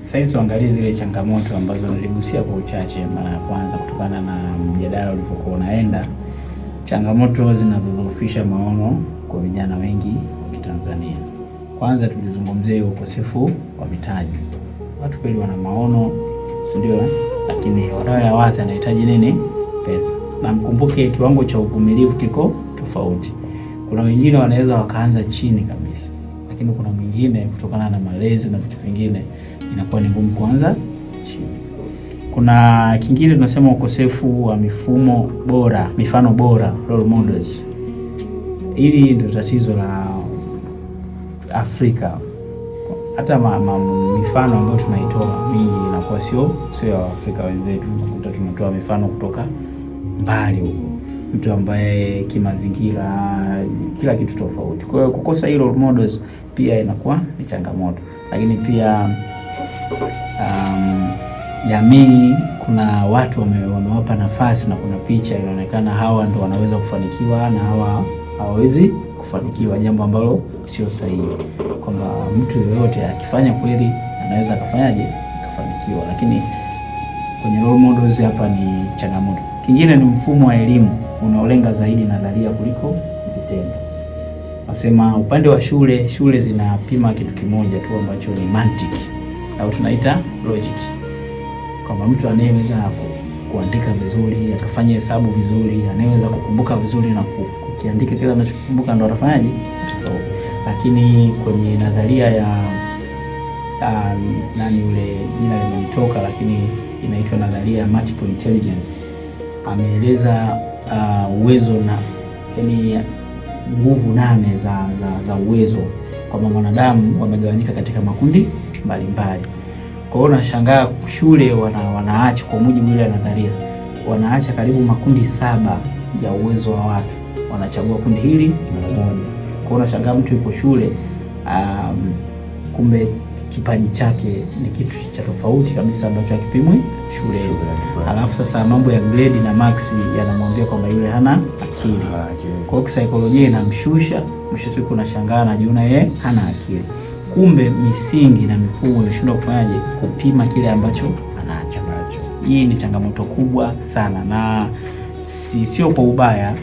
Sasa tuangalie zile changamoto ambazo niligusia kwa uchache mara ya kwanza, kutokana na mjadala ulipokuwa unaenda, changamoto zinazodhoofisha maono kwa vijana wengi wa Tanzania. Kwanza tulizungumzia ukosefu wa mitaji. Watu kweli wana maono, si ndio? Lakini wanayoyawaza yanahitaji nini? Pesa. Na mkumbuke kiwango cha uvumilivu kiko tofauti. Kuna wengine wanaweza wakaanza chini kabisa, lakini kuna mwingine kutokana na malezi na vitu vingine inakuwa ni ngumu kuanza chini. Kuna kingine tunasema ukosefu wa mifumo bora, mifano bora, role models. Hili ndio tatizo la Afrika. Hata mifano ambayo tunaitoa mingi inakuwa sio ya Afrika wenzetu. Tunatoa mifano kutoka mbali huko, mtu ambaye kimazingira kila kitu tofauti. Kwa hiyo kukosa hilo role models pia inakuwa ni changamoto. Lakini pia jamii, kuna watu wamewapa nafasi na kuna picha inaonekana hawa ndio wanaweza kufanikiwa na hawa hawawezi kufanikiwa, jambo ambalo sio sahihi, kwamba mtu yeyote akifanya kweli anaweza akafanyaje akafanikiwa. Lakini kwenye role models hapa ni changamoto. Kingine ni mfumo wa elimu unaolenga zaidi nadharia kuliko vitendo. Nasema upande wa shule zinapima kitu kimoja tu ambacho ni mantiki au tunaita logic, kwamba mtu anayeweza kuandika vizuri, akafanya hesabu vizuri, anayeweza kukumbuka vizuri na kukiandika kile anachokumbuka ndo atafanyaje tofauti. Lakini kwenye nadharia ya nani yule, jina limenitoka, lakini inaitwa nadharia ya multiple intelligence, ameeleza uwezo na yani nguvu 8 za uwezo, kwamba mwanadamu wamegawanyika katika makundi mbalimbali. Kwa hiyo unashangaa shule wanaacha, kwa mujibu ile nadharia, wanaacha karibu makundi 7 ya uwezo wa watu, wanachagua kundi hili moja. Kwa hiyo unashangaa mtu yuko shule, kumbe kipaji chake ni kitu cha tofauti kabisa ambacho hakipimwi shule. Alafu sasa mambo ya grade na max yanamwambia kwamba yule hana akili. Kwa hiyo kisaikolojia inamshusha, mwisho siku unashangaa anajiona yeye hana akili. Kumbe misingi na mifumo imeshindwa kufanyaje kupima kile ambacho anacho. Hii ni changamoto kubwa sana, na sio kwa ubaya.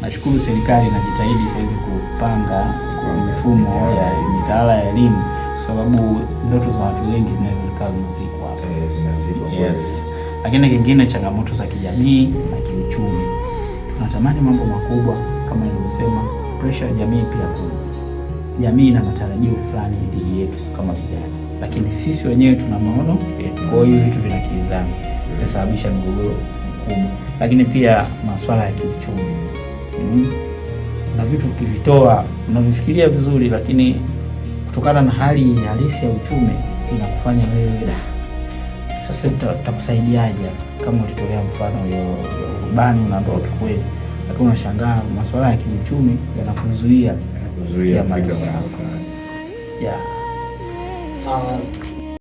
Nashukuru serikali inajitahidi saizi kupanga kwa mifumo ya mitaala ya elimu, kwa sababu ndoto za watu wengi zinaweza zikawa zinazikwa hapa. Yes. Lakini kingine, changamoto za kijamii na kiuchumi. Tunatamani mambo makubwa kama nilivyosema, pressure ya jamii pia kuna. Jamii na matarajio fulani dhidi yetu kama vijana, lakini sisi wenyewe tuna maono yetu. Kwa hiyo vitu vinakinzana, vinasababisha mgogoro mkubwa. Lakini pia masuala ya kiuchumi. Na vitu ukivitoa unavifikiria vizuri, lakini kutokana na hali halisi ya uchumi inakufanya wewe sasa tutakusaidiaje? Kama ulitolea mfano ya rubani na ndoto kweli, lakini unashangaa masuala ya kiuchumi yanakuzuia ya maisha yako.